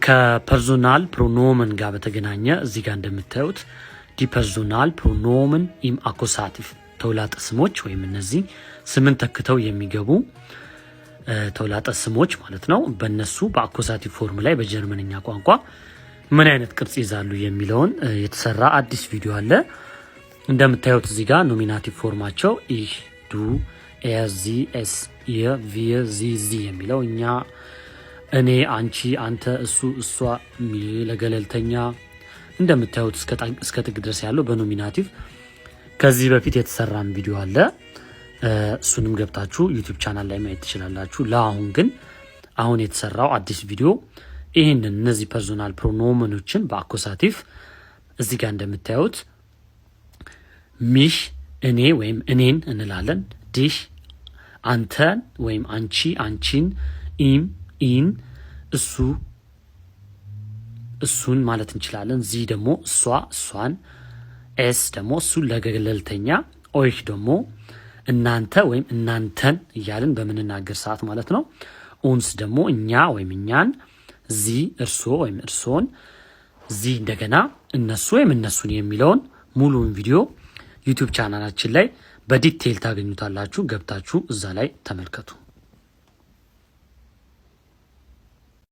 ከፐርሶናል ፕሮኖመን ጋር በተገናኘ እዚህ ጋር እንደምታዩት ዲፐርሶናል ፕሮኖመን ኢም አኮሳቲቭ ተውላጠ ስሞች ወይም እነዚህ ስምን ተክተው የሚገቡ ተውላጠ ስሞች ማለት ነው። በእነሱ በአኮሳቲቭ ፎርም ላይ በጀርመንኛ ቋንቋ ምን አይነት ቅርጽ ይዛሉ የሚለውን የተሰራ አዲስ ቪዲዮ አለ። እንደምታዩት እዚህ ጋር ኖሚናቲቭ ፎርማቸው ich du er sie es ihr wir sie sie የሚለው እኛ፣ እኔ፣ አንቺ፣ አንተ፣ እሱ፣ እሷ ለገለልተኛ እንደምታዩት እስከ ጥግ ድረስ ያለው በኖሚናቲቭ ከዚህ በፊት የተሰራም ቪዲዮ አለ። እሱንም ገብታችሁ ዩቲዩብ ቻናል ላይ ማየት ትችላላችሁ። ለአሁን ግን አሁን የተሰራው አዲስ ቪዲዮ ይሄንን እነዚህ ፐርሶናል ፕሮኖመኖችን በአኮሳቲቭ እዚህ ጋር እንደምታዩት ሚሽ እኔ ወይም እኔን እንላለን። ዲሽ አንተን ወይም አንቺ አንቺን፣ ኢም ኢን እሱ እሱን ማለት እንችላለን። ዚ ደግሞ እሷ እሷን፣ ኤስ ደግሞ እሱን ለገለልተኛ፣ ኦይሽ ደግሞ እናንተ ወይም እናንተን እያልን በምንናገር ሰዓት ማለት ነው። ኡንስ ደግሞ እኛ ወይም እኛን፣ ዚ እርሶ ወይም እርሶን፣ ዚ እንደገና እነሱ ወይም እነሱን የሚለውን ሙሉውን ቪዲዮ ዩቲዩብ ቻናላችን ላይ በዲቴይል ታገኙታላችሁ። ገብታችሁ እዛ ላይ ተመልከቱ።